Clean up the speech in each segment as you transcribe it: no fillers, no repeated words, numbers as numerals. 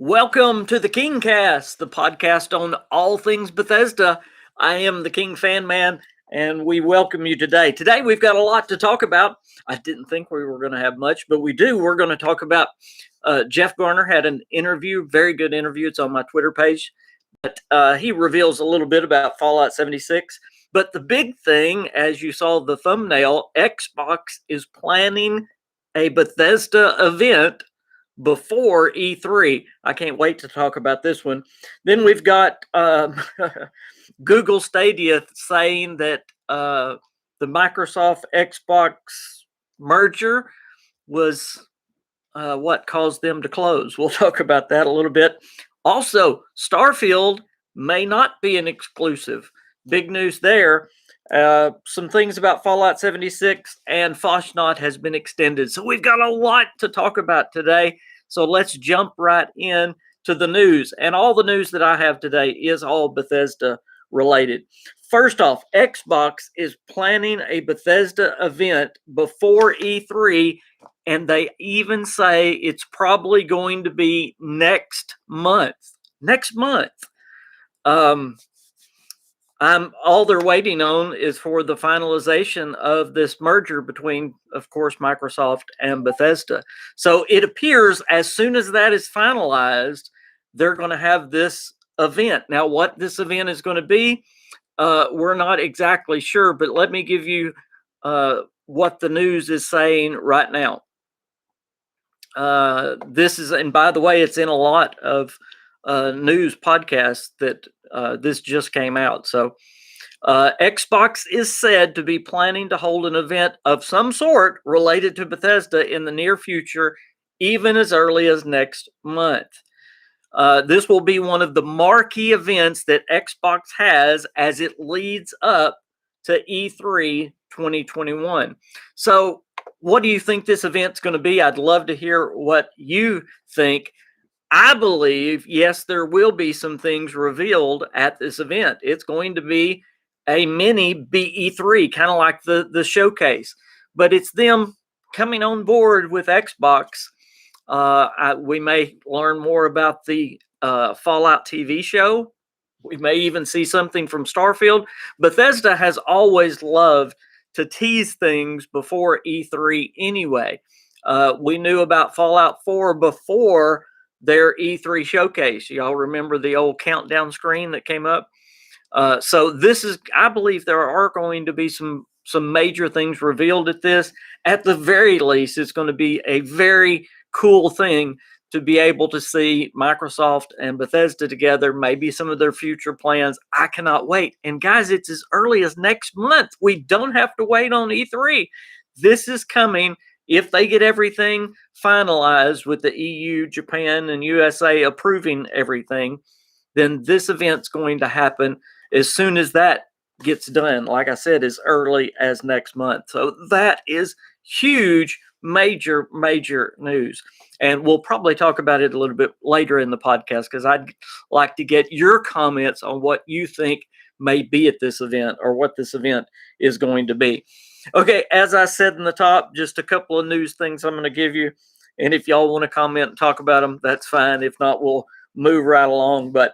Welcome to the KingCast, the podcast on all things Bethesda. I am the KingFanMan, and we welcome you today. Today, we've got a lot to talk about. I didn't think we were going to have much, but we do. We're going to talk about Jeff Garner had an interview, very good interview. It's on my Twitter page. But he reveals a little bit about Fallout 76. But the big thing, as you saw the thumbnail, Xbox is planning a Bethesda event before E3. I can't wait to talk about this one. Then we've got Google Stadia saying that the Microsoft Xbox merger was what caused them to close. We'll talk about that a little bit. Also, Starfield may not be an exclusive. Big news there. Some things about Fallout 76 and Fasnacht has been extended. So we've got a lot to talk about today. So let's jump right in to the news. And all the news that I have today is all Bethesda related. First off, Xbox is planning a Bethesda event before E3, and they even say it's probably going to be next month. Next month. All they're waiting on is for the finalization of this merger between, of course, Microsoft and Bethesda. So it appears as soon as that is finalized, they're going to have this event. Now, what this event is going to be, we're not exactly sure, but let me give you what the news is saying right now. This is, and by the way, it's in a lot of news podcasts that this just came out. So Xbox is said to be planning to hold an event of some sort related to Bethesda in the near future, even as early as next month. This will be one of the marquee events that Xbox has as it leads up to E3 2021. So what do you think this event's going to be? I'd love to hear what you think. I believe, yes, there will be some things revealed at this event. It's going to be a mini BE3, kind of like the showcase. But it's them coming on board with Xbox. We may learn more about the Fallout TV show. We may even see something from Starfield. Bethesda has always loved to tease things before E3 anyway. We knew about Fallout 4 before their E3 showcase. Y'all remember the old countdown screen that came up? So this is, I believe there are going to be some major things revealed at this. At the very least, it's going to be a very cool thing to be able to see Microsoft and Bethesda together, maybe some of their future plans. I cannot wait. And guys, it's as early as next month. We don't have to wait on E3. This is coming. If they get everything finalized with the EU, Japan, and USA approving everything, then this event's going to happen as soon as that gets done. Like I said, as early as next month. So that is huge, major news. And we'll probably talk about it a little bit later in the podcast because I'd like to get your comments on what you think may be at this event or what this event is going to be. Okay, as I said in the top, just a couple of news things I'm going to give you. And if y'all want to comment and talk about them, that's fine. If not, we'll move right along. But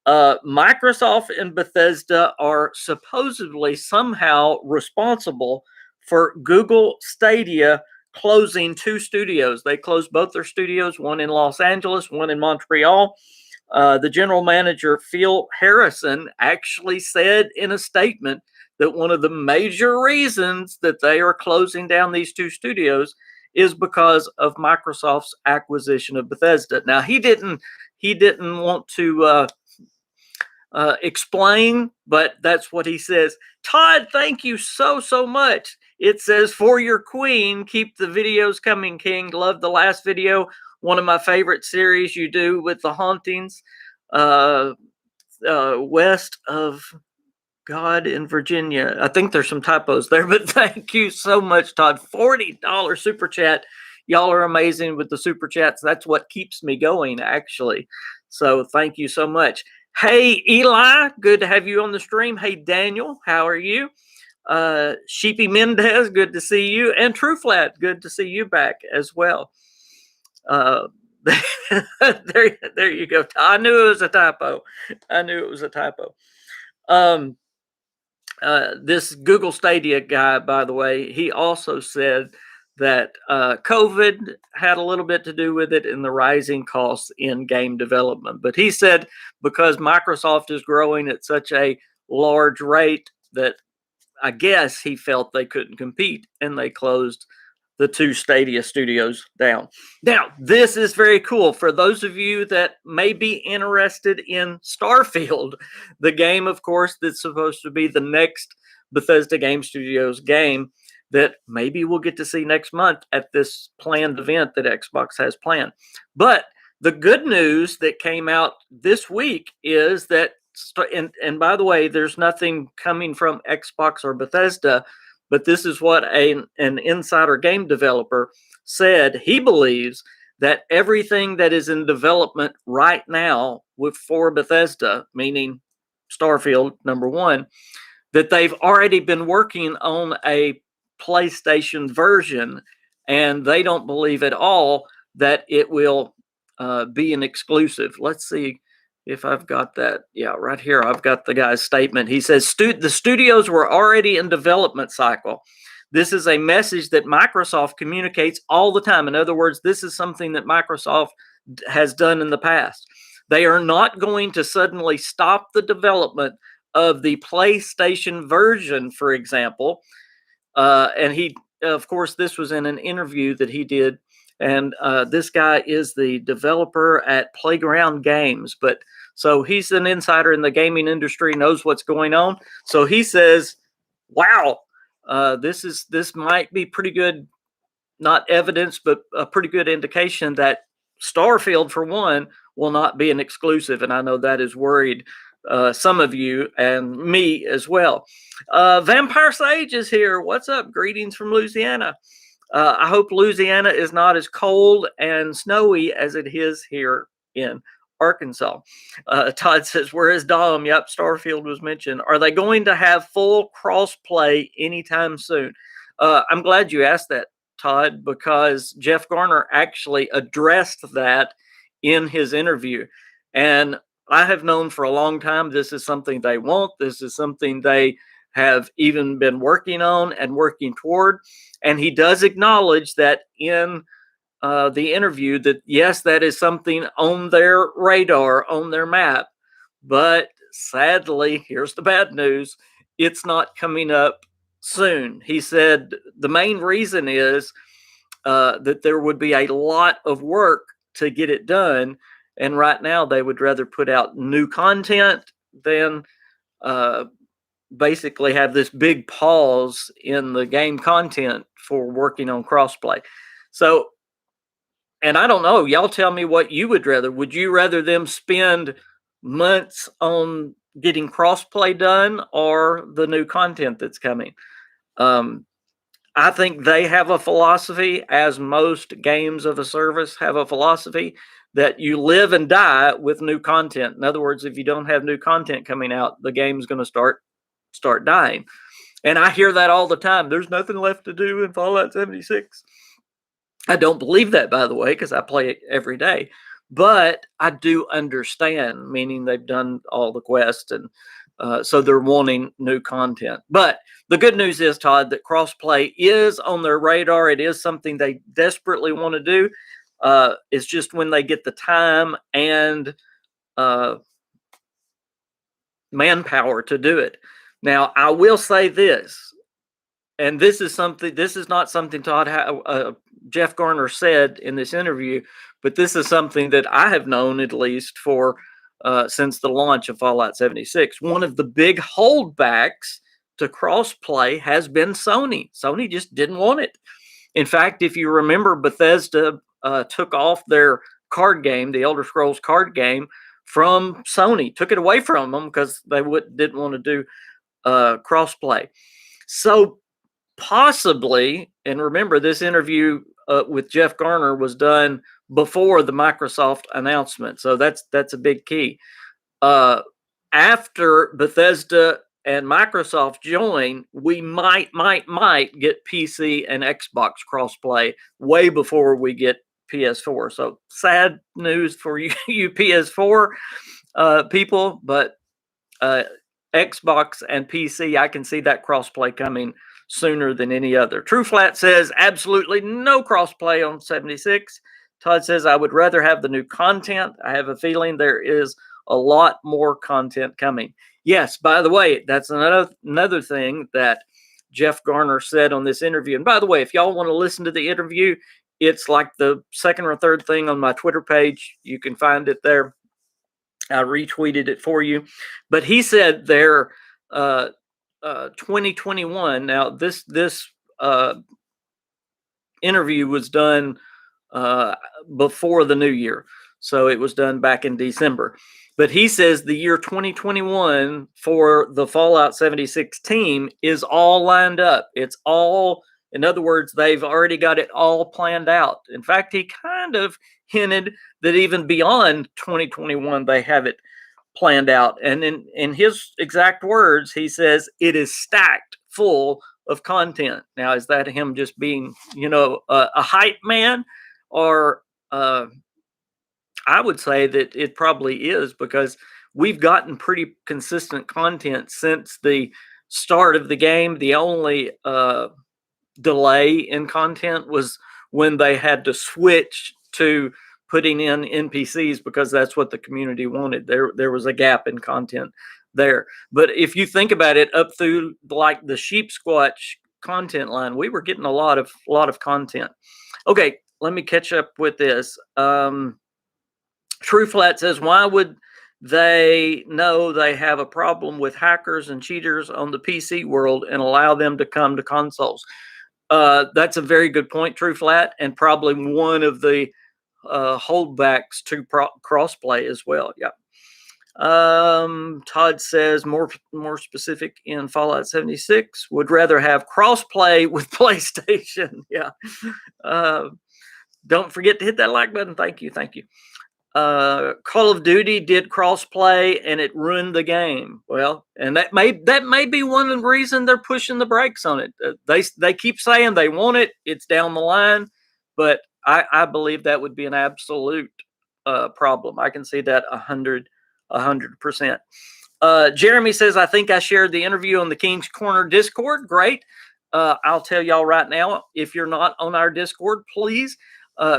Microsoft and Bethesda are supposedly somehow responsible for Google Stadia closing 2 studios. They closed both their studios, one in Los Angeles, one in Montreal. The general manager, Phil Harrison, actually said in a statement that one of the major reasons that they are closing down these 2 studios is because of Microsoft's acquisition of Bethesda. Now, he didn't want to explain, but that's what he says. Todd, thank you so much. It says, for your queen, keep the videos coming, King. Love the last video. One of my favorite series you do with the hauntings west of God in Virginia. I think there's some typos there, but thank you so much, Todd. $40 super chat. Y'all are amazing with the super chats. That's what keeps me going, actually. So thank you so much. Hey, Eli, good to have you on the stream. Hey, Daniel, how are you? Sheepy Mendez, good to see you. And True Flat, good to see you back as well. There you go. I knew it was a typo. I knew it was a typo. Um, this Google Stadia guy, by the way, he also said that COVID had a little bit to do with it in the rising costs in game development. But he said because Microsoft is growing at such a large rate that I guess he felt they couldn't compete and they closed the two Stadia studios down. Now, this is very cool for those of you that may be interested in Starfield, the game, of course, that's supposed to be the next Bethesda Game Studios game that maybe we'll get to see next month at this planned event that Xbox has planned. But the good news that came out this week is that, and by the way, there's nothing coming from Xbox or Bethesda, but this is what an insider game developer said. He believes that everything that is in development right now for Bethesda, meaning Starfield, number one, that they've already been working on a PlayStation version, and they don't believe at all that it will be an exclusive. Let's see if I've got that. Yeah, right here, I've got the guy's statement. He says, the studios were already in development cycle. This is a message that Microsoft communicates all the time. In other words, this is something that Microsoft has done in the past. They are not going to suddenly stop the development of the PlayStation version, for example. And he, of course, this was in an interview that he did. And this guy is the developer at Playground Games. But so he's an insider in the gaming industry, knows what's going on. So he says, wow, this might be pretty good, not evidence, but a pretty good indication that Starfield, for one, will not be an exclusive. And I know that has worried some of you and me as well. Vampire Sage is here. What's up? Greetings from Louisiana. I hope Louisiana is not as cold and snowy as it is here in Arkansas. Todd says, where is Dom? Yep, Starfield was mentioned. Are they going to have full cross-play anytime soon? I'm glad you asked that, Todd, because Jeff Garner actually addressed that in his interview. And I have known for a long time this is something they want. This is something they have even been working on and working toward. And he does acknowledge that in the interview that, yes, that is something on their radar, on their map. But sadly, here's the bad news, it's not coming up soon. He said the main reason is that there would be a lot of work to get it done. And right now, they would rather put out new content than basically have this big pause in the game content for working on crossplay. So, and I don't know, y'all tell me what you would rather. Would you rather them spend months on getting crossplay done or the new content that's coming? I think they have a philosophy, as most games of a service have a philosophy, that you live and die with new content. In other words, if you don't have new content coming out, the game's going to start dying. And I hear that all the time. There's nothing left to do in Fallout 76. I don't believe that, by the way, because I play it every day. But I do understand, meaning they've done all the quests, and so they're wanting new content. But the good news is, Todd, that crossplay is on their radar. It is something they desperately want to do. It's just when they get the time and manpower to do it. Now, I will say this, and this is not something Todd Jeff Garner said in this interview, but this is something that I have known at least for since the launch of Fallout 76. One of the big holdbacks to crossplay has been Sony. Sony just didn't want it. In fact, if you remember, Bethesda took off their card game, the Elder Scrolls card game, from Sony, took it away from them because they didn't want to do crossplay. So possibly, and remember, this interview with Jeff Garner was done before the Microsoft announcement, so that's a big key. After Bethesda and Microsoft join, we might get PC and Xbox crossplay way before we get PS4. So sad news for you, you PS4 people, but Xbox and PC, I can see that crossplay coming sooner than any other. True Flat says absolutely no crossplay on 76. Todd says I would rather have the new content. I have a feeling there is a lot more content coming. Yes, by the way, that's another thing that Jeff Garner said on this interview. And by the way, if y'all want to listen to the interview, it's like the second or third thing on my Twitter page. You can find it there. I retweeted it for you. But he said there 2021. Now this interview was done before the new year, so it was done back in December. But he says the year 2021 for the Fallout 76 team is all lined up. It's all, in other words, they've already got it all planned out. In fact, he kind of hinted that even beyond 2021, they have it planned out. And in his exact words, he says it is stacked full of content. Now, is that him just being, a hype man? Or I would say that it probably is, because we've gotten pretty consistent content since the start of the game. The only delay in content was when they had to switch to putting in NPCs, because that's what the community wanted. There was a gap in content there. But if you think about it, up through like the Sheep Squatch content line, we were getting a lot of content. Okay, let me catch up with this. True Flat says, why would they know they have a problem with hackers and cheaters on the PC world and allow them to come to consoles? That's a very good point, True Flat, and probably one of the holdbacks to crossplay as well. Yeah. Todd says more specific in Fallout 76. Would rather have crossplay with PlayStation. Yeah. Don't forget to hit that like button. Thank you. Call of Duty did crossplay and it ruined the game. Well, and that may be one of the reasons they're pushing the brakes on it. They keep saying they want it. It's down the line, but I believe that would be an absolute problem. I can see that 100%. Jeremy says, I think I shared the interview on the King's Corner Discord. Great. I'll tell y'all right now, if you're not on our Discord, please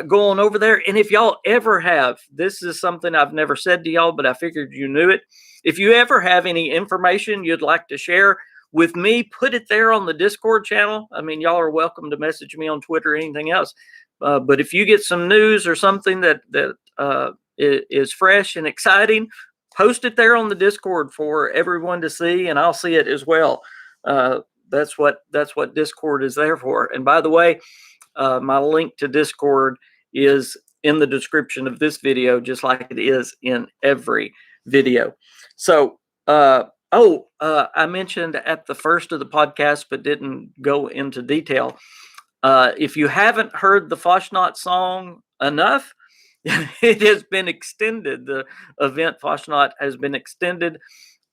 go on over there. And if y'all ever have, this is something I've never said to y'all, but I figured you knew it. If you ever have any information you'd like to share with me, put it there on the Discord channel. I mean, y'all are welcome to message me on Twitter or anything else. But if you get some news or something that is fresh and exciting, post it there on the Discord for everyone to see, and I'll see it as well. That's what Discord is there for. And by the way, my link to Discord is in the description of this video, just like it is in every video. So, I mentioned at the first of the podcast, but didn't go into detail. If you haven't heard the Fasnacht song enough, it has been extended. The event Fasnacht has been extended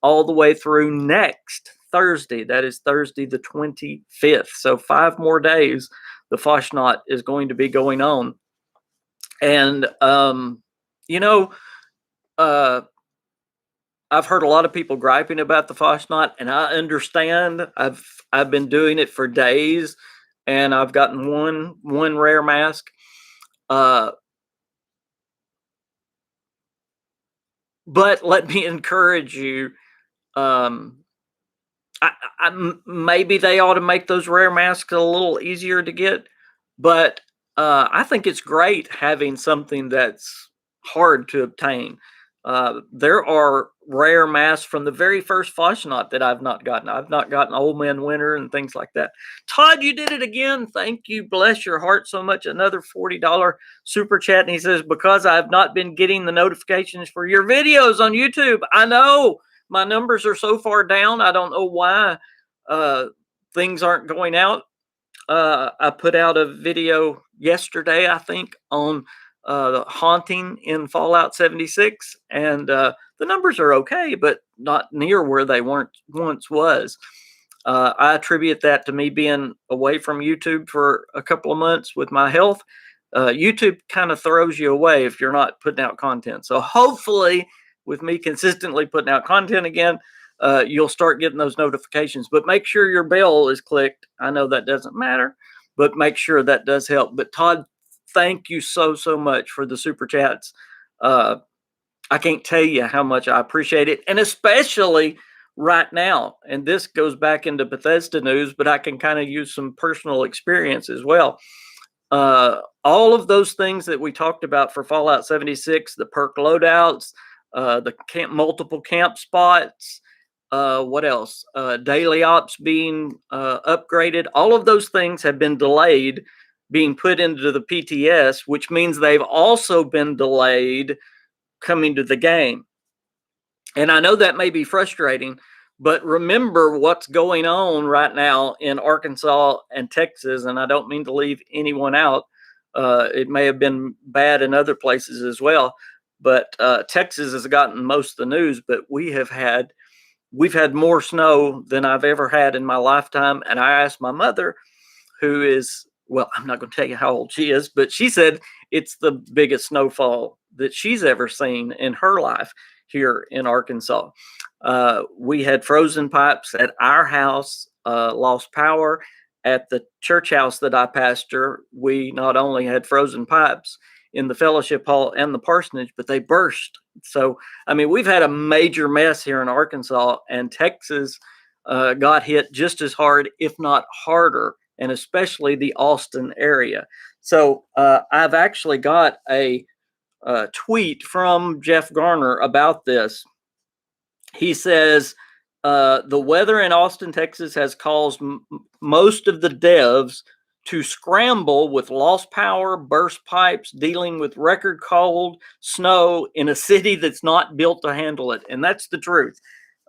all the way through next Thursday. That is Thursday the 25th. So 5 more days the Fasnacht is going to be going on. And, I've heard a lot of people griping about the Fasnacht, and I understand. I've been doing it for days, and I've gotten one rare mask. But let me encourage you. Maybe they ought to make those rare masks a little easier to get, but I think it's great having something that's hard to obtain. There are rare masks from the very first Fasnacht that I've not gotten. I've not gotten Old Man Winter and things like that. Todd, you did it again. Thank you. Bless your heart so much. Another $40 super chat. And he says, because I've not been getting the notifications for your videos on YouTube. I know. My numbers are so far down. I don't know why things aren't going out. I put out a video yesterday, I think, on haunting in Fallout 76. And the numbers are okay, but not near where they once was. I attribute that to me being away from YouTube for a couple of months with my health. YouTube kind of throws you away if you're not putting out content. So hopefully, with me consistently putting out content again, you'll start getting those notifications. But make sure your bell is clicked. I know that doesn't matter, but make sure that does help. But Todd, thank you so much for the super chats. I can't tell you how much I appreciate it, and especially right now. And this goes back into Bethesda news, but I can kind of use some personal experience as well. All of those things that we talked about for Fallout 76, the perk loadouts, the multiple camp spots, what else? Daily ops being upgraded. All of those things have been delayed being put into the PTS, which means they've also been delayed coming to the game. And I know that may be frustrating, but remember what's going on right now in Arkansas and Texas. And I don't mean to leave anyone out. It may have been bad in other places as well, but Texas has gotten most of the news. But we've had more snow than I've ever had in my lifetime. And I asked my mother, who is, well, I'm not going to tell you how old she is, but she said it's the biggest snowfall that she's ever seen in her life here in Arkansas. We had frozen pipes at our house, lost power. At the church house that I pastor, we not only had frozen pipes in the fellowship hall and the parsonage, but they burst. So, I mean, we've had a major mess here in Arkansas, and Texas got hit just as hard, if not harder, and especially the Austin area. So I've actually got a tweet from Jeff Garner about this. He says, the weather in Austin, Texas has caused most of the devs to scramble with lost power, burst pipes, dealing with record cold, snow in a city that's not built to handle it. And that's the truth.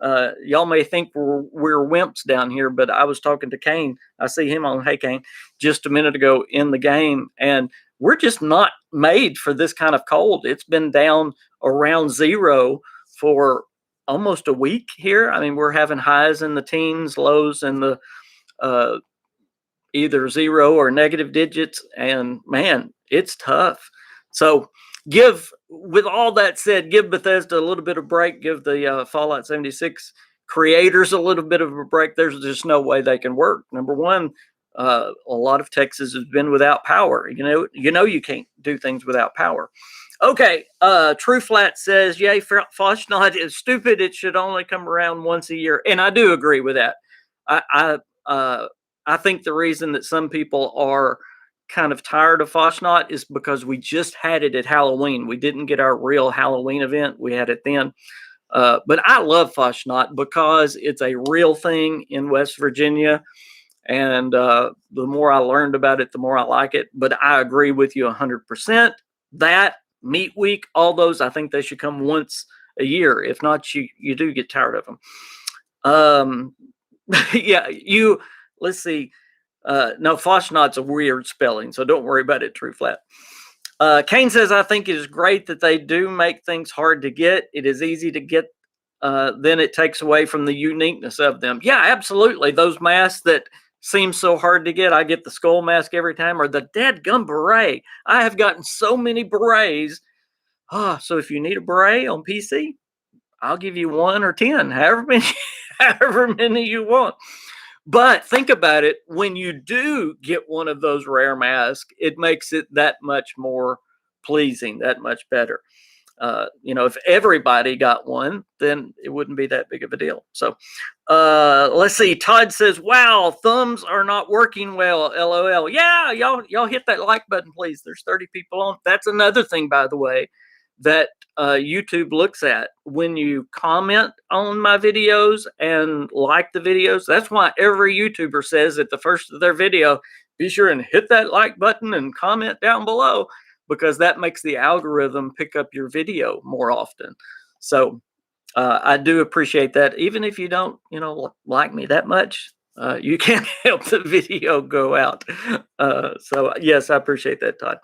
Y'all may think we're wimps down here, but I was talking to Kane. I see him on Hey Kane just a minute ago in the game, and we're just not made for this kind of cold. It's been down around zero for almost a week here. I mean, we're having highs in the teens, lows in the either zero or negative digits, and man, it's tough. So with all that said, give Bethesda a little bit of break, give the Fallout 76 creators a little bit of a break. There's just no way they can work. Number one, a lot of Texas has been without power. You know you can't do things without power. Okay, True Flat says, yay, Fasnacht is stupid. It should only come around once a year. And I do agree with that. I think the reason that some people are kind of tired of Fasnacht is because we just had it at Halloween. We didn't get our real Halloween event. We had it then. But I love Fasnacht because it's a real thing in West Virginia. And the more I learned about it, the more I like it. But I agree with you 100%. That, Meat Week, all those, I think they should come once a year. If not, you do get tired of them. Yeah, let's see. No, Fasnacht's a weird spelling, so don't worry about it, True Flat. Kane says, I think it is great that they do make things hard to get. It is easy to get, then it takes away from the uniqueness of them. Yeah, absolutely. Those masks that seem so hard to get. I get the skull mask every time, or the dadgum beret. I have gotten so many berets. So if you need a beret on PC, I'll give you 1 or 10, however many you want. But think about it, when you do get one of those rare masks, it makes it that much more pleasing, that much better. If everybody got one, then it wouldn't be that big of a deal. So let's see. Todd says, wow, thumbs are not working well, LOL. Yeah, y'all hit that like button, please. There's 30 people on. That's another thing, by the way, that YouTube looks at when you comment on my videos and like the videos. That's why every YouTuber says at the first of their video, be sure and hit that like button and comment down below, because that makes the algorithm pick up your video more often. So I do appreciate that. Even if you don't, like me that much, you can't help the video go out. So yes, I appreciate that, Todd.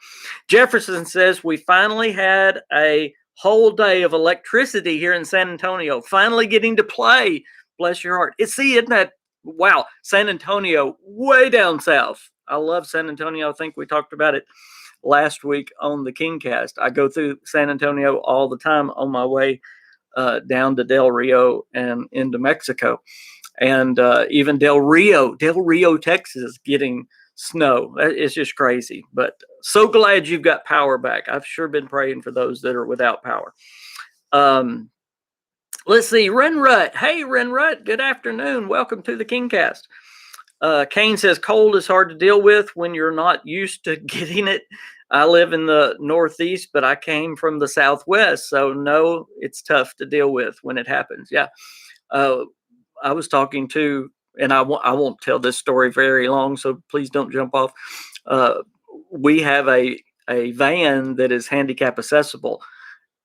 Jefferson says, we finally had a whole day of electricity here in San Antonio. Finally getting to play. Bless your heart. Isn't that, wow, San Antonio, way down south. I love San Antonio. I think we talked about it last week on the KingCast. I go through San Antonio all the time on my way down to Del Rio and into Mexico. And even Del Rio, Texas, getting snow. It's just crazy. But so glad you've got power back. I've sure been praying for those that are without power. Let's see, Renrut. Hey, Renrut, good afternoon. Welcome to the KingCast. Kane says cold is hard to deal with when you're not used to getting it. I live in the Northeast, but I came from the Southwest, so no, it's tough to deal with when it happens. Yeah. I was talking to, and I won't tell this story very long, so please don't jump off. We have a van that is handicap accessible.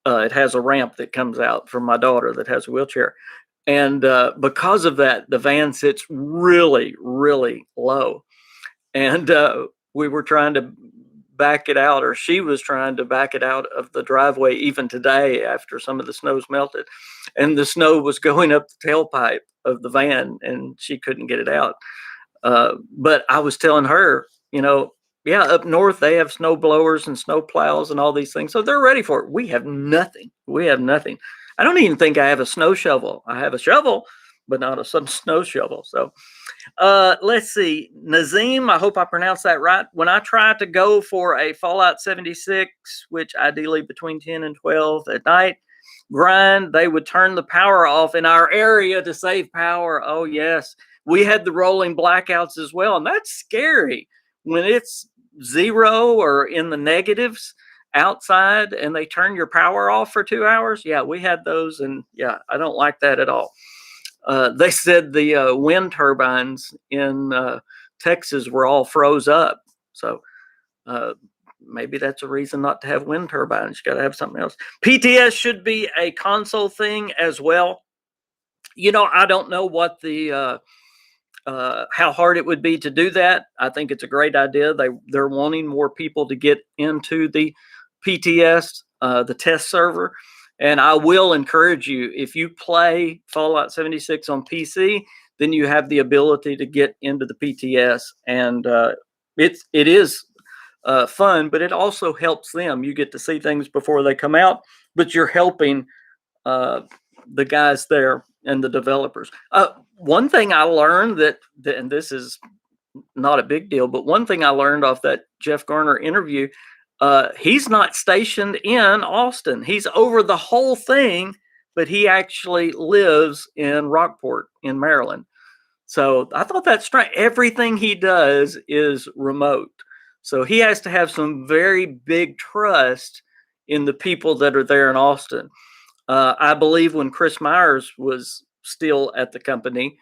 It has a ramp that comes out for my daughter that has a wheelchair. And because of that, the van sits really, really low. And we were trying to back it out, or she was trying to back it out of the driveway even today after some of the snow's melted. And the snow was going up the tailpipe of the van and she couldn't get it out. But I was telling her, yeah, up north they have snow blowers and snow plows and all these things. So they're ready for it. We have nothing. I don't even think I have a snow shovel. I have a shovel, but not a snow shovel. So let's see. Nazim, I hope I pronounced that right. When I tried to go for a Fallout 76, which ideally between 10 and 12 at night, grind, they would turn the power off in our area to save power. Oh, yes. We had the rolling blackouts as well. And that's scary when it's 0 or in the negatives outside and they turn your power off for 2 hours. Yeah, we had those. And yeah, I don't like that at all. They said the wind turbines in Texas were all froze up. So maybe that's a reason not to have wind turbines. You got to have something else. PTS should be a console thing as well. I don't know what the how hard it would be to do that. I think it's a great idea. They're wanting more people to get into the PTS, the test server. And I will encourage you, if you play Fallout 76 on PC, then you have the ability to get into the PTS. And it is fun, but it also helps them. You get to see things before they come out, but you're helping the guys there and the developers. One thing I learned and this is not a big deal, but one thing I learned off that Jeff Garner interview, he's not stationed in Austin. He's over the whole thing, but he actually lives in Rockport in Maryland. So I thought that's strange. Everything he does is remote. So he has to have some very big trust in the people that are there in Austin. I believe when Chris Myers was still at the company,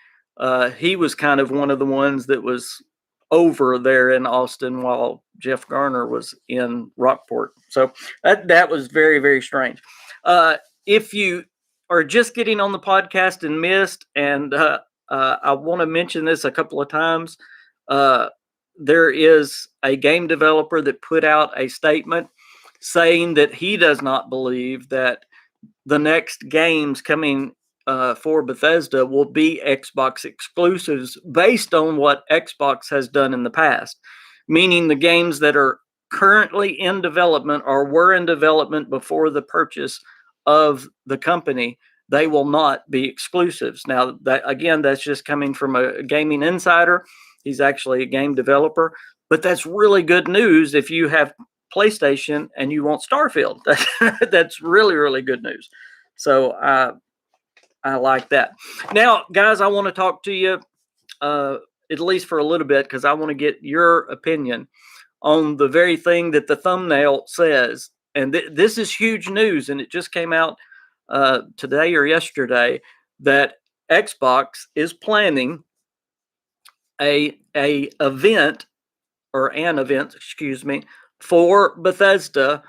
he was kind of one of the ones that was over there in Austin while Jeff Garner was in Rockport. So that was very, very strange. If you are just getting on the podcast and missed, and I want to mention this a couple of times, there is a game developer that put out a statement saying that he does not believe that the next games coming for Bethesda will be Xbox exclusives based on what Xbox has done in the past, meaning the games that are currently in development or were in development before the purchase of the company, they will not be exclusives. Now, that's just coming from a gaming insider. He's actually a game developer, but that's really good news if you have PlayStation and you want Starfield. That's really, really good news. So I like that. Now, guys, I want to talk to you at least for a little bit because I want to get your opinion on the very thing that the thumbnail says. And this is huge news, and it just came out today or yesterday that Xbox is planning an event, for Bethesda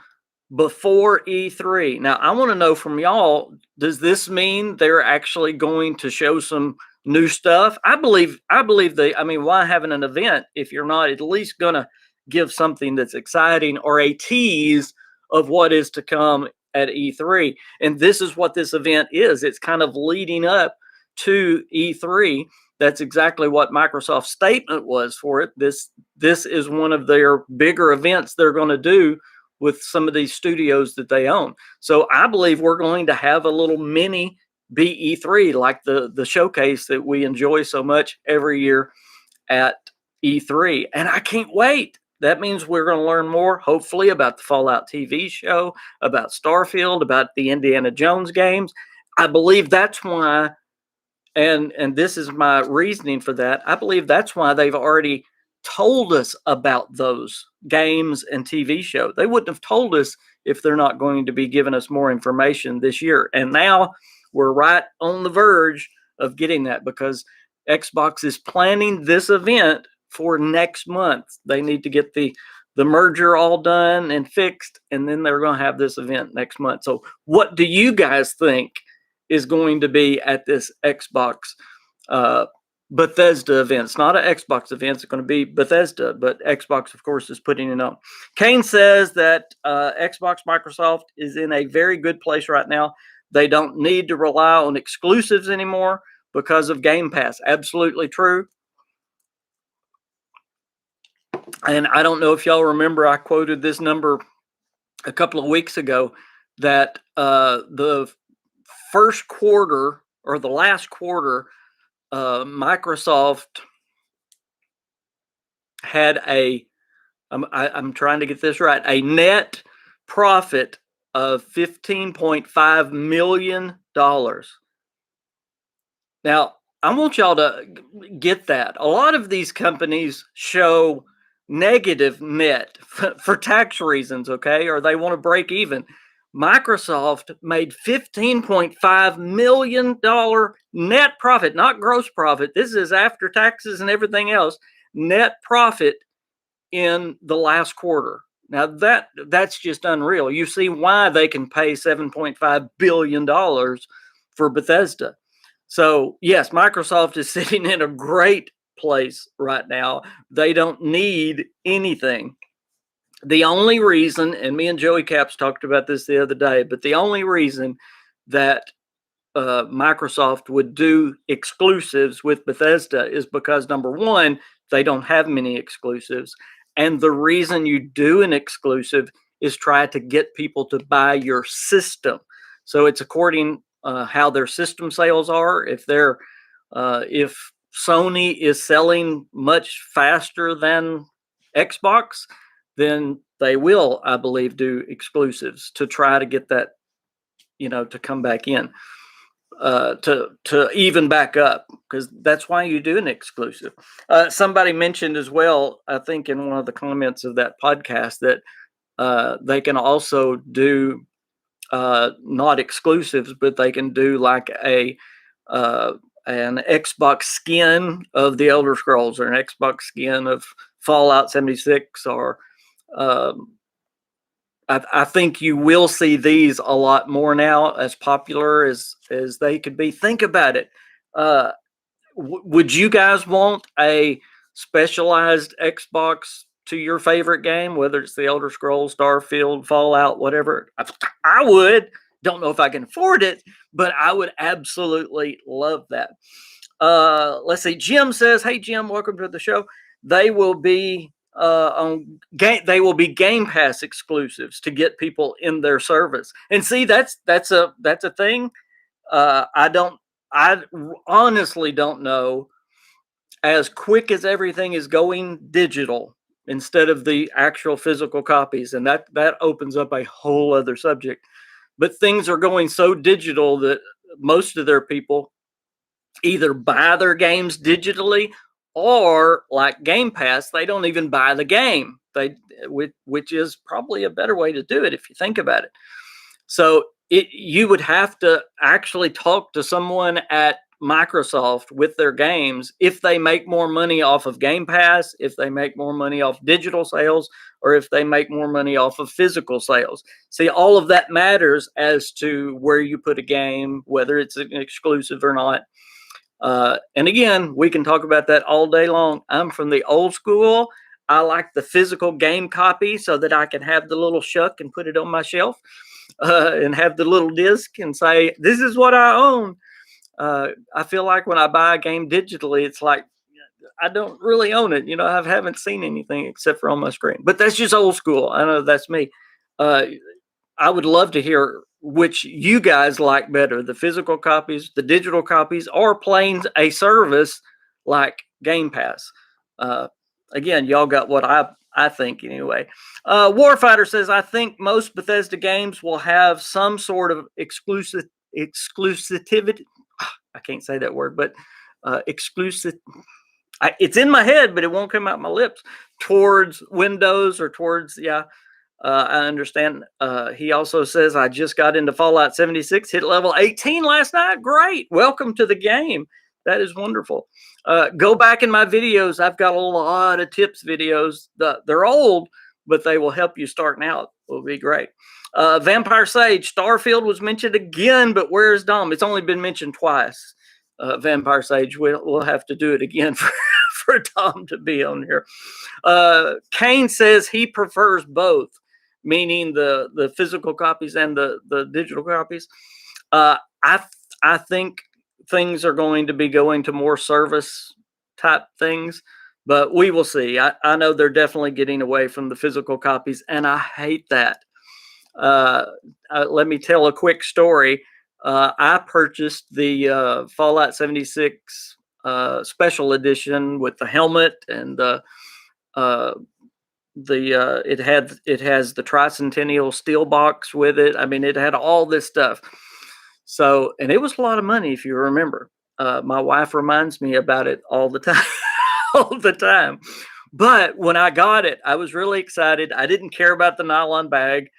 before E3. Now, I want to know from y'all, does this mean they're actually going to show some new stuff? I believe why having an event if you're not at least going to give something that's exciting or a tease of what is to come at E3? And this is what this event is. It's kind of leading up to E3. that's exactly what Microsoft's statement was for it. This is one of their bigger events they're going to do with some of these studios that they own. So I believe we're going to have a little mini BE3, like the showcase that we enjoy so much every year at E3. And I can't wait. That means we're going to learn more, hopefully, about the Fallout TV show, about Starfield, about the Indiana Jones games. I believe that's why, and this is my reasoning for that, I believe that's why they've already told us about those games and TV show. They wouldn't have told us if they're not going to be giving us more information this year. And now we're right on the verge of getting that, because Xbox is planning this event for next month. They need to get the merger all done and fixed, and then they're going to have this event next month. So what do you guys think is going to be at this Xbox Bethesda event? It's not an Xbox event. It's going to be Bethesda, but Xbox, of course, is putting it on. Kane says that Xbox Microsoft is in a very good place right now. They don't need to rely on exclusives anymore because of Game Pass. Absolutely true. And I don't know if y'all remember, I quoted this number a couple of weeks ago, that the first quarter or the last quarter, Microsoft had I'm trying to get this right, a net profit of $15.5 million. Now, I want y'all to get that. A lot of these companies show negative net for tax reasons, okay? Or they want to break even. Microsoft made $15.5 million net profit, not gross profit. This is after taxes and everything else, net profit in the last quarter. Now that's just unreal. You see why they can pay $7.5 billion for Bethesda. So yes, Microsoft is sitting in a great place right now. They don't need anything. The only reason, and me and Joey Caps talked about this the other day, but the only reason that Microsoft would do exclusives with Bethesda is because, number one, they don't have many exclusives. And the reason you do an exclusive is try to get people to buy your system. So it's according how their system sales are. If Sony is selling much faster than Xbox, then they will, I believe, do exclusives to try to get that, to come back in, to even back up, because that's why you do an exclusive. Somebody mentioned as well, I think in one of the comments of that podcast, that they can also do not exclusives, but they can do like an Xbox skin of the Elder Scrolls, or an Xbox skin of Fallout 76, or I think you will see these a lot more now, as popular as they could be. Think about it. Would you guys want a specialized Xbox to your favorite game, whether it's the Elder Scrolls, Starfield, Fallout, whatever? I would. Don't know if I can afford it, but I would absolutely love that. Let's see. Jim says, "Hey Jim, welcome to the show. They will be They will be Game Pass exclusives to get people in their service." And see, that's a thing. I honestly don't know, as quick as everything is going digital instead of the actual physical copies, and that opens up a whole other subject. But things are going so digital that most of their people either buy their games digitally, or like Game Pass, they don't even buy the game. Which is probably a better way to do it if you think about it. So you would have to actually talk to someone at Microsoft with their games if they make more money off of Game Pass, if they make more money off digital sales, or if they make more money off of physical sales. See, all of that matters as to where you put a game, whether it's an exclusive or not. And again, we can talk about that all day long. I'm from the old school. I like the physical game copy so that I can have the little shuck and put it on my shelf, and have the little disc and say, this is what I own. I feel like when I buy a game digitally, it's like I don't really own it. I haven't seen anything except for on my screen. But that's just old school. I know that's me. Uh, I would love to hear which you guys like better, the physical copies, the digital copies, or playing a service like Game Pass. Uh, Again, y'all got what I think anyway. Warfighter says, I think most Bethesda games will have some sort of exclusivity. I can't say that word, but exclusive. It's in my head, but it won't come out my lips towards Windows or towards, yeah. I understand. He also says, I just got into Fallout 76, hit level 18 last night. Great. Welcome to the game. That is wonderful. Go back in my videos. I've got a lot of tips videos. They're old, but they will help you starting out. Will be great. Vampire Sage, Starfield was mentioned again, but where's Dom? It's only been mentioned twice. Vampire Sage, we'll have to do it again for Dom to be on here. Kane says he prefers both, meaning the physical copies and the digital copies. I think things are going to be going to more service type things, but we will see. I know they're definitely getting away from the physical copies, and I hate that. Let me tell a quick story. I purchased the Fallout 76 special edition with the helmet and it has the Tricentennial steel box with it. I mean, it had all this stuff. So, and it was a lot of money if you remember. My wife reminds me about it all the time, all the time. But when I got it, I was really excited. I didn't care about the nylon bag.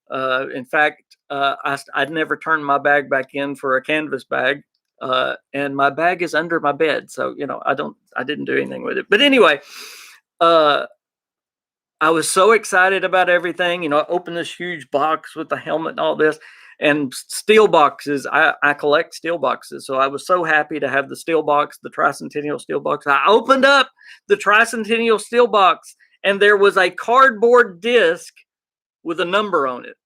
In fact, I'd never turned my bag back in for a canvas bag. And my bag is under my bed. So, I didn't do anything with it. But anyway, I was so excited about everything. I opened this huge box with the helmet and all this, and steel boxes. I collect steel boxes, so I was so happy to have the steel box, the Tricentennial steel box. I opened up the Tricentennial steel box, and there was a cardboard disc with a number on it,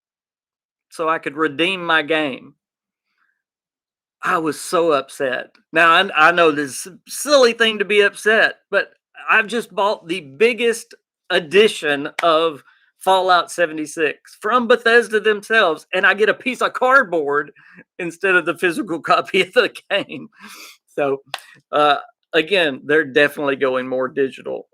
so I could redeem my game. I was so upset. Now I know this is a silly thing to be upset, but I've just bought the biggest edition of Fallout 76 from Bethesda themselves, and I get a piece of cardboard instead of the physical copy of the game. So, again, they're definitely going more digital.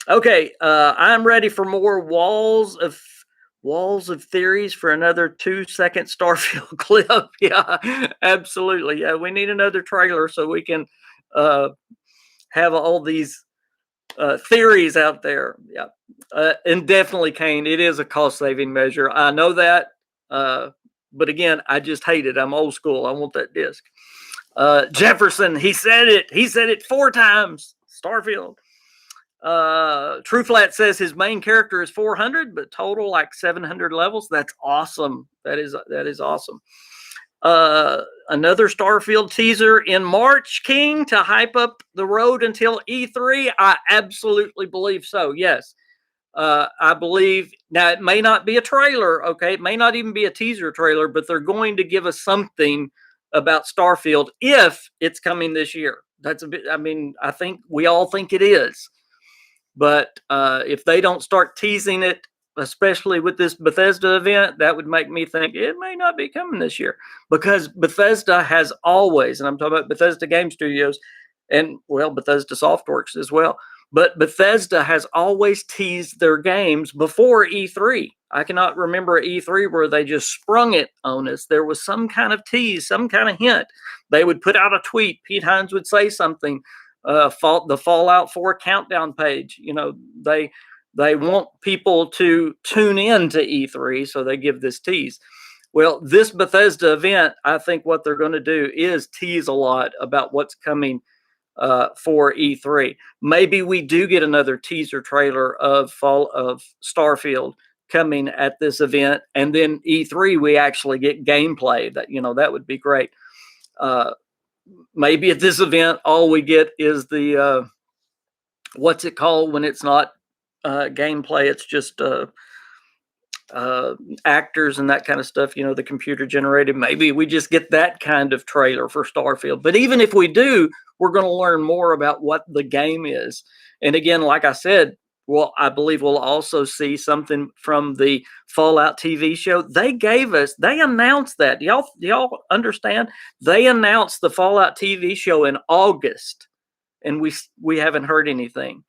Okay, I'm ready for more walls of theories for another 2-second Starfield clip. Yeah, absolutely. Yeah, we need another trailer so we can have all these theories out there. Yeah. And definitely, Kane, it is a cost-saving measure. I know that. But again, I just hate it. I'm old school. I want that disc. Jefferson, he said it. He said it 4 times. Starfield. True Flat says his main character is 400, but total like 700 levels. That's awesome. That is awesome. Another Starfield teaser in March, King, to hype up the road until E3. I absolutely believe so. Yes. I believe now it may not be a trailer. Okay. It may not even be a teaser trailer, but they're going to give us something about Starfield if it's coming this year. That's a bit, I think we all think it is. But if they don't start teasing it, especially with this Bethesda event, that would make me think it may not be coming this year, because Bethesda has always, and I'm talking about Bethesda Game Studios and, well, Bethesda Softworks as well, but Bethesda has always teased their games before E3. I cannot remember E3 where they just sprung it on us. There was some kind of tease, some kind of hint. They would put out a tweet. Pete Hines would say something. The Fallout 4 countdown page. They want people to tune in to E3, so they give this tease. Well, this Bethesda event, I think what they're going to do is tease a lot about what's coming for E3. Maybe we do get another teaser trailer of Starfield coming at this event, and then E3 we actually get gameplay. That would be great. Maybe at this event, all we get is the what's it called when it's not gameplay? It's just actors and that kind of stuff, the computer generated. Maybe we just get that kind of trailer for Starfield. But even if we do, we're going to learn more about what the game is. And again, like I said, well, I believe we'll also see something from the Fallout TV show. They announced that. Do y'all understand? They announced the Fallout TV show in August, and we haven't heard anything.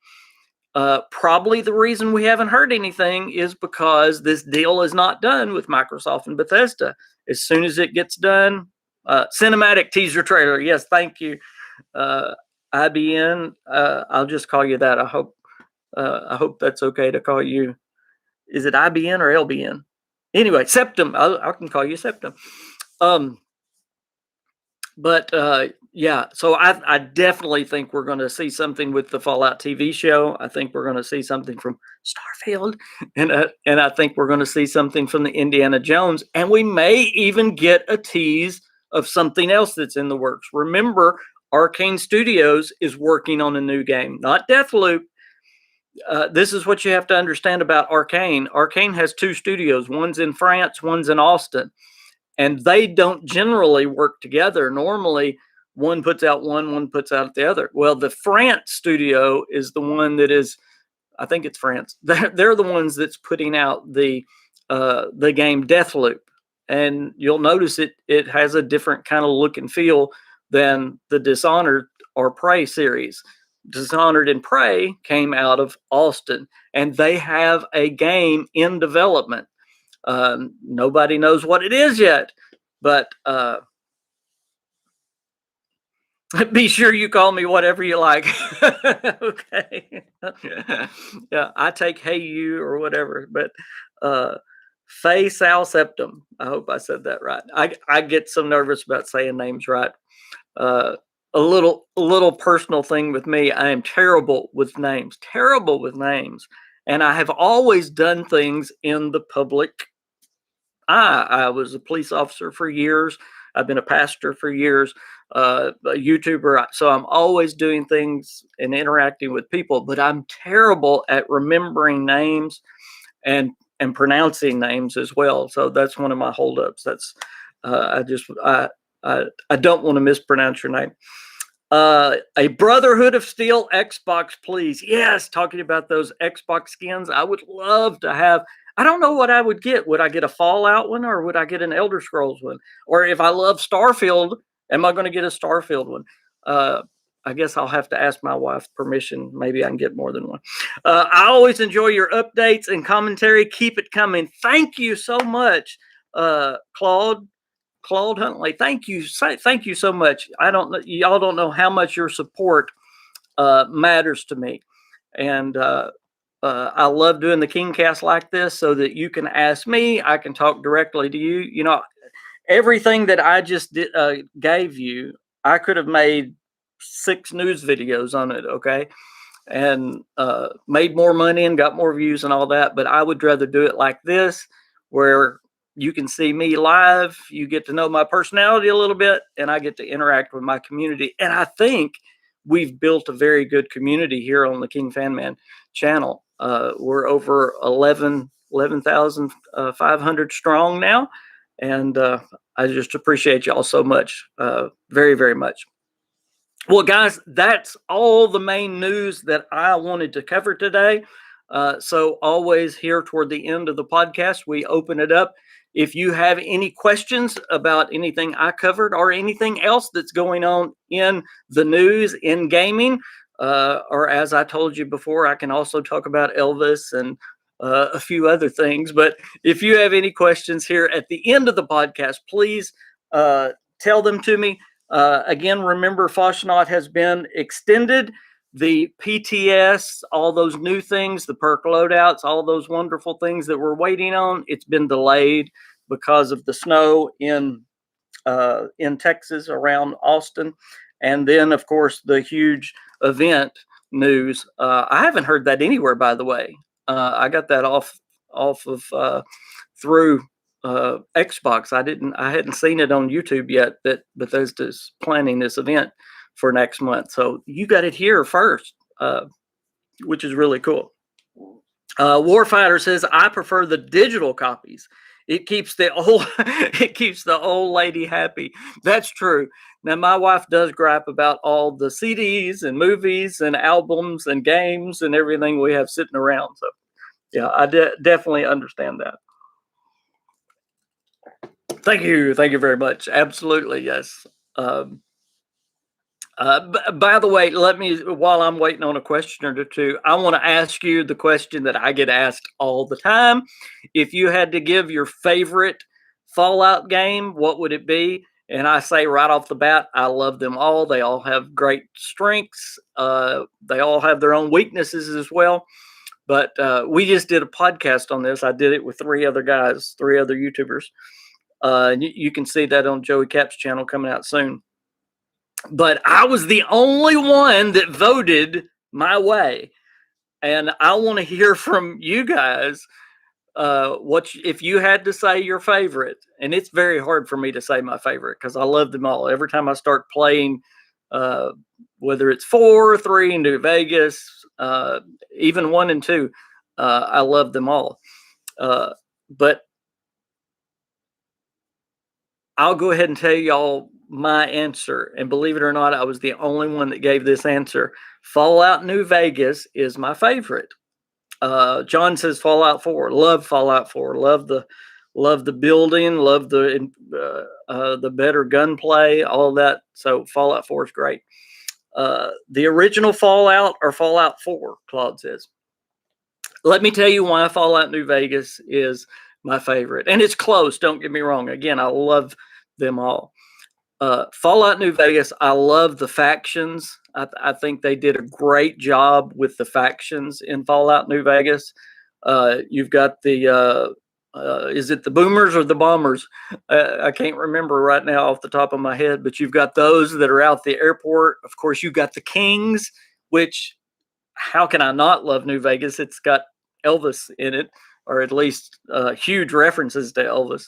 Probably the reason we haven't heard anything is because this deal is not done with Microsoft and Bethesda. As soon as it gets done, cinematic teaser trailer. Yes, thank you, IBN. I'll just call you that. I hope that's okay to call you. Is it IBN or LBN? Anyway, Septum. I can call you Septum. But yeah, so I definitely think we're going to see something with the Fallout TV show. I think we're going to see something from Starfield, and I think we're going to see something from the Indiana Jones, and we may even get a tease of something else that's in the works. Remember, Arcane Studios is working on a new game, not Deathloop. This is what you have to understand about Arcane. Arcane has two studios. One's in France, one's in Austin. And they don't generally work together. Normally, one puts out one puts out the other. Well, the France studio is the one that is, I think it's France. They're the ones that's putting out the game Deathloop. And you'll notice it has a different kind of look and feel than the Dishonored or Prey series. Dishonored and Prey came out of Austin, and they have a game in development. Nobody knows what it is yet, but be sure you call me whatever you like. Okay. Yeah, I take hey you or whatever, but Faye Sal Septum. I hope I said that right. I get so nervous about saying names right. A little personal thing with me. I am terrible with names, and I have always done things in the public. I was a police officer for years. I've been a pastor for years, a YouTuber. So I'm always doing things and interacting with people, but I'm terrible at remembering names and pronouncing names as well. So that's one of my holdups. That's I don't want to mispronounce your name. A Brotherhood of Steel Xbox, please. Yes, talking about those Xbox skins. I would love to have. I don't know what I would get. Would I get a Fallout one, or would I get an Elder Scrolls one? Or if I love Starfield, am I going to get a Starfield one? I guess I'll have to ask my wife permission. Maybe I can get more than one. I always enjoy your updates and commentary. Keep it coming. Thank you so much, Claude Huntley. Thank you so much. Y'all don't know how much your support matters to me, and I love doing the KingCast like this so that you can ask me. I can talk directly to you. Everything that I just gave you, I could have made 6 news videos on it, okay? And made more money and got more views and all that. But I would rather do it like this, where you can see me live. You get to know my personality a little bit, and I get to interact with my community. And I think we've built a very good community here on the KingFanMan channel. We're over 11,500 strong now. And I just appreciate y'all so much. Very, very much. Well, guys, that's all the main news that I wanted to cover today. So always here toward the end of the podcast, we open it up. If you have any questions about anything I covered or anything else that's going on in the news, in gaming, or as I told you before, I can also talk about Elvis and a few other things. But if you have any questions here at the end of the podcast, please tell them to me. Again, remember, Fasnacht has been extended. The PTS, all those new things, the perk loadouts, all those wonderful things that we're waiting on, it's been delayed because of the snow in Texas around Austin. And then, of course, the huge event news. I haven't heard that anywhere, by the way. I got that off of through Xbox. I hadn't seen it on YouTube yet that Bethesda's planning this event for next month. So you got it here first, which is really cool. Warfighter says, I prefer the digital copies. It keeps the old it keeps the old lady happy. That's true. Now my wife does gripe about all the CDs and movies and albums and games and everything we have sitting around. So yeah, I definitely understand that. Thank you very much. Absolutely, yes. Um, by the way, let me, while I'm waiting on a question or two, I want to ask you the question that I get asked all the time. If you had to give your favorite Fallout game, what would it be? And I say right off the bat, I love them all. They all have great strengths. They all have their own weaknesses as well. But we just did a podcast on this. I did it with three other guys, three other YouTubers. You can see that on Joey Cap's channel coming out soon. But I was the only one that voted my way, and I want to hear from you guys. If you had to say your favorite, and it's very hard for me to say my favorite because I love them all. Every time I start playing, uh, whether it's 4, 3, New Vegas, even 1 and 2, I love them all. But I'll go ahead and tell y'all my answer. And believe it or not, I was the only one that gave this answer. Fallout New Vegas is my favorite. John says Fallout 4. Love Fallout 4. Love the building. Love the better gunplay. All that. So Fallout 4 is great. The original Fallout or Fallout 4, Claude says. Let me tell you why Fallout New Vegas is my favorite. And it's close, don't get me wrong. Again, I love them all. Fallout New Vegas, I love the factions. I think they did a great job with the factions in Fallout New Vegas. You've got is it the boomers or the bombers? I can't remember right now off the top of my head, but you've got those that are out the airport. Of course, you've got the Kings, which how can I not love New Vegas? It's got Elvis in it, or at least huge references to Elvis.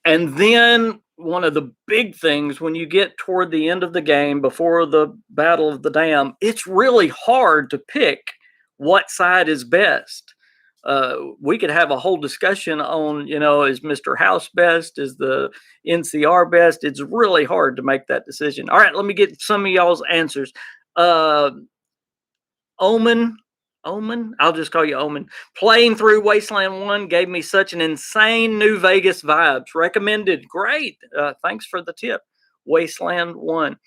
And then one of the big things when you get toward the end of the game before the Battle of the Dam, it's really hard to pick what side is best. We could have a whole discussion on, is Mr. House best? Is the NCR best? It's really hard to make that decision. All right, let me get some of y'all's answers. Omen, I'll just call you Omen. Playing through Wasteland 1 gave me such an insane New Vegas vibes. Recommended. Great. Thanks for the tip. Wasteland 1.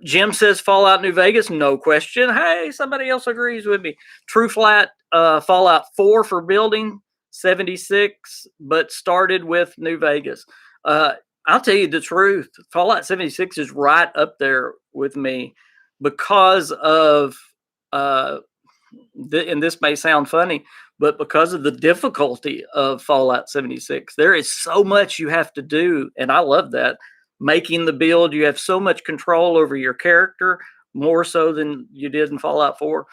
Jim says Fallout New Vegas. No question. Hey, somebody else agrees with me. True Flat, Fallout 4 for building. 76, but started with New Vegas. I'll tell you the truth. Fallout 76 is right up there with me because of and this may sound funny, but because of the difficulty of Fallout 76, there is so much you have to do, and I love that. Making the build, you have so much control over your character, more so than you did in Fallout 4.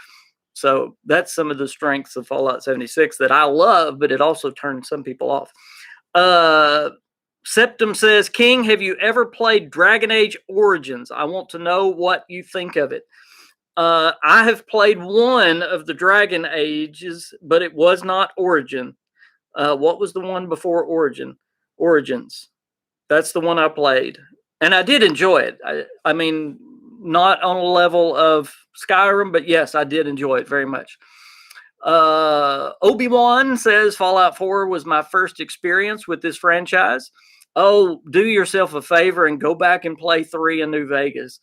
So that's some of the strengths of Fallout 76 that I love, but it also turns some people off. Septum says, King, have you ever played Dragon Age Origins? I want to know what you think of it. I have played one of the Dragon Ages, but it was not Origin. What was the one before Origins. That's the one I played. And I did enjoy it. I mean, not on a level of Skyrim, but yes, I did enjoy it very much. Obi-Wan says Fallout 4 was my first experience with this franchise. Oh, do yourself a favor and go back and play 3 in New Vegas.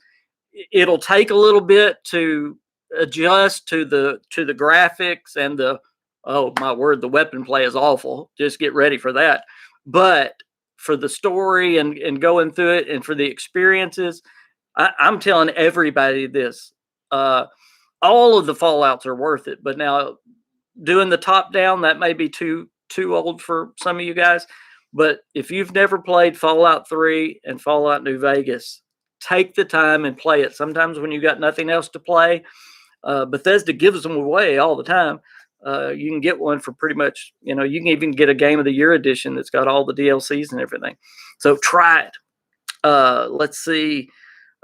It'll take a little bit to adjust to the graphics and oh my word, the weapon play is awful. Just get ready for that. But for the story and going through it and for the experiences, I'm telling everybody this. All of the Fallouts are worth it. But now doing the top down, that may be too old for some of you guys. But if you've never played Fallout 3 and Fallout New Vegas, take the time and play it. Sometimes when you got nothing else to play, Bethesda gives them away all the time. You can get one for pretty much, you can even get a Game of the Year edition that's got all the DLCs and everything. So try it. Let's see.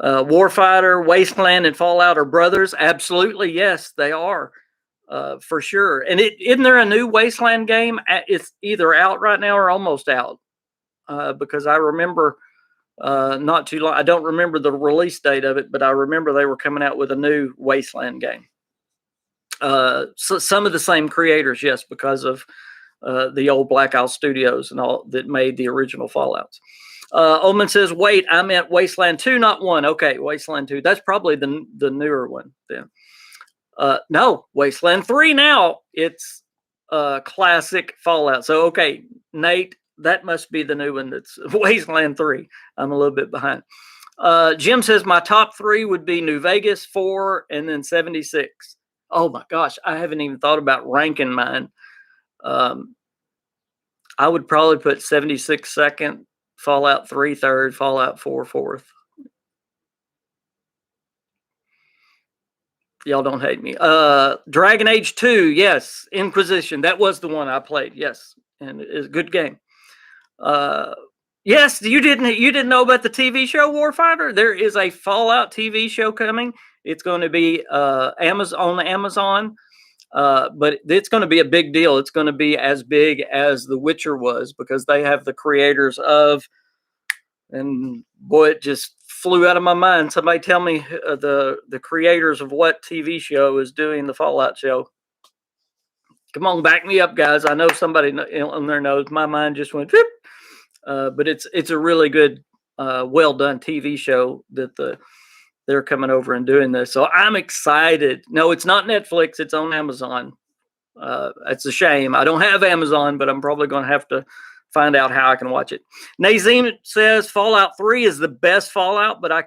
Warfighter, Wasteland, and Fallout are brothers. Absolutely, yes, they are. for sure. And isn't there a new Wasteland game? It's either out right now or almost out. Because I remember not too long. I don't remember the release date of it, but I remember they were coming out with a new Wasteland game. So some of the same creators, yes, because of the old Black Isle Studios and all that made the original Fallouts. Omen says, "Wait, I meant Wasteland 2, not 1." Okay, Wasteland 2. That's probably the newer one then. No, Wasteland 3 now. It's classic Fallout. So okay, Nate, that must be the new one. That's Wasteland 3. I'm a little bit behind. Jim says my top 3 would be New Vegas, 4, and then 76. Oh my gosh, I haven't even thought about ranking mine. I would probably put 76 second, Fallout 3 third, Fallout 4 fourth. Y'all don't hate me. Dragon Age 2, yes. Inquisition, that was the one I played, yes. And it's a good game. Yes, you didn't know about the TV show Warfighter? There is a Fallout TV show coming. It's going to be Amazon. But it's going to be a big deal. It's going to be as big as The Witcher was because they have the creators of, and boy, it just flew out of my mind. Somebody tell me the creators of what TV show is doing the Fallout show. Come on, back me up, guys. I know somebody on there knows. My mind just went, but it's a really good, well done TV show that they're coming over and doing this. So I'm excited. No, it's not Netflix. It's on Amazon. It's a shame. I don't have Amazon, but I'm probably going to have to find out how I can watch it. Nazim says Fallout 3 is the best Fallout, but I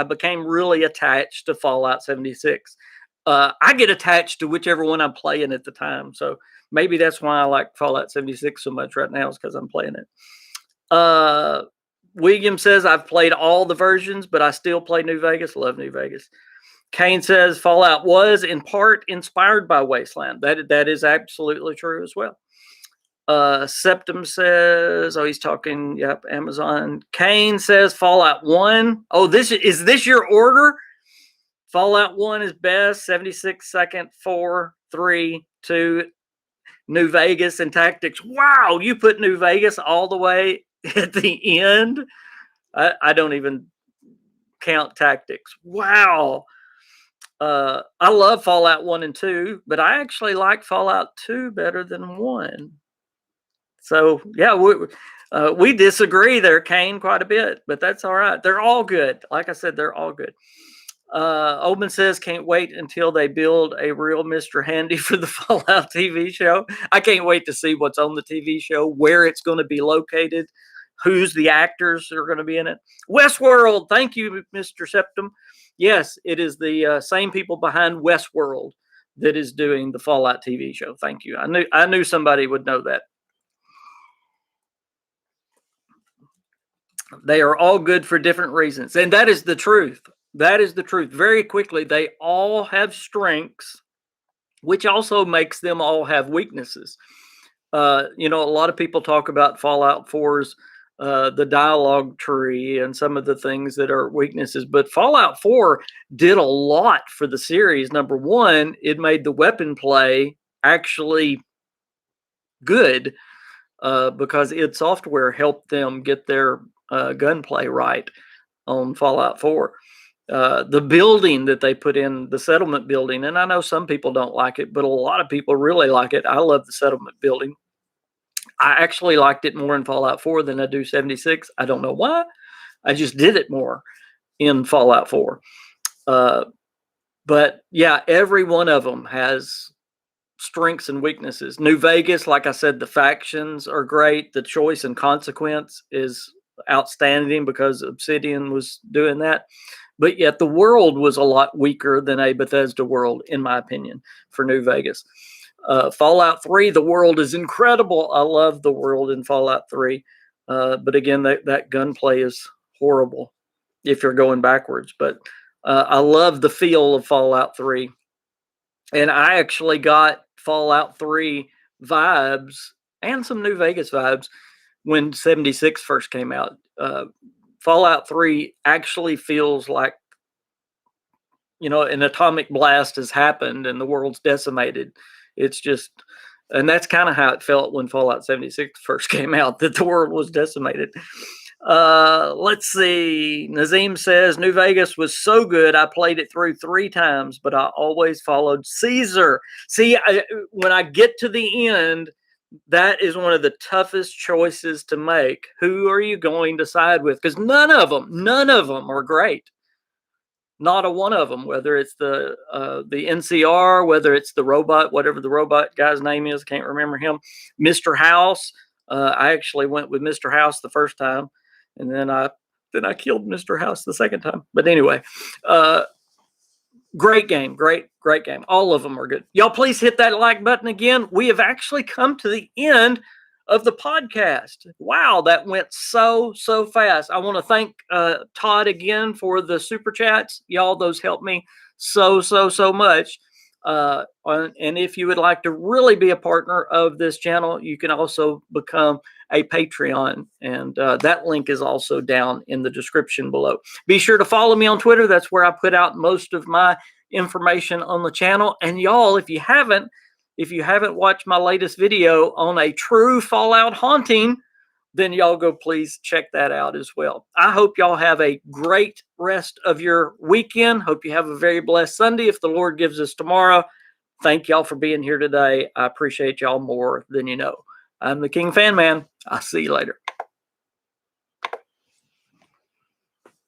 became really attached to Fallout 76. I get attached to whichever one I'm playing at the time. So maybe that's why I like Fallout 76 so much right now is because I'm playing it. William says I've played all the versions, but I still play New Vegas. Love New Vegas. Kane says Fallout was in part inspired by Wasteland. That is absolutely true as well. Septum says, he's talking, yep, Amazon. Kane says Fallout 1. Oh, is this your order? Fallout 1 is best, 76 second, 4, 3, 2, New Vegas and Tactics. Wow, you put New Vegas all the way at the end. I don't even count Tactics. Wow. I love Fallout 1 and 2, but I actually like Fallout 2 better than 1. So, yeah, we disagree there, Kane, quite a bit, but that's all right. They're all good. Like I said, they're all good. Oben says, can't wait until they build a real Mr. Handy for the Fallout TV show. I can't wait to see what's on the TV show, where it's going to be located, who's the actors that are going to be in it. Westworld, thank you, Mr. Septum. Yes, it is the same people behind Westworld that is doing the Fallout TV show. Thank you. I knew somebody would know that. They are all good for different reasons, and that is the truth. That is the truth. Very quickly, they all have strengths, which also makes them all have weaknesses. A lot of people talk about Fallout 4's the dialogue tree and some of the things that are weaknesses, but Fallout 4 did a lot for the series. Number one, it made the weapon play actually good because id Software helped them get their gunplay right on Fallout 4. The building that they put in, the settlement building, and I know some people don't like it, but a lot of people really like it. I love the settlement building. I actually liked it more in Fallout 4 than I do 76. I don't know why. I just did it more in Fallout 4. But yeah, every one of them has strengths and weaknesses. New Vegas, like I said, the factions are great. The choice and consequence is outstanding because Obsidian was doing that. But yet the world was a lot weaker than a Bethesda world, in my opinion, for New Vegas. Fallout 3, the world is incredible. I love the world in Fallout 3. But again, that gunplay is horrible if you're going backwards. But I love the feel of Fallout 3. And I actually got Fallout 3 vibes and some New Vegas vibes when 76 first came out. Fallout 3 actually feels like an atomic blast has happened and the world's decimated. It's just, and that's kind of how it felt when Fallout 76 first came out, that the world was decimated. Let's see. Nazim says New Vegas was so good. I played it through 3 times, but I always followed Caesar. See, when I get to the end, that is one of the toughest choices to make. Who are you going to side with? Because none of them are great. Not a one of them, whether it's the NCR, whether it's the robot, whatever the robot guy's name is, can't remember him. Mr. House. I actually went with Mr. House the first time, and then I killed Mr. House the second time. But anyway, great game, great game. All of them are good. Y'all please hit that like button again. We have actually come to the end of the podcast. Wow, that went so fast. I want to thank Todd again for the super chats. Y'all, those helped me so much. And if you would like to really be a partner of this channel, you can also become a Patreon, and that link is also down in the description below. Be sure to follow me on Twitter. That's where I put out most of my information on the channel. And y'all, if you haven't watched my latest video on a true Fallout haunting, then y'all go please check that out as well. I hope y'all have a great rest of your weekend. Hope you have a very blessed Sunday if the Lord gives us tomorrow. Thank y'all for being here today. I appreciate y'all more than you know. I'm the KingFanMan. I'll see you later.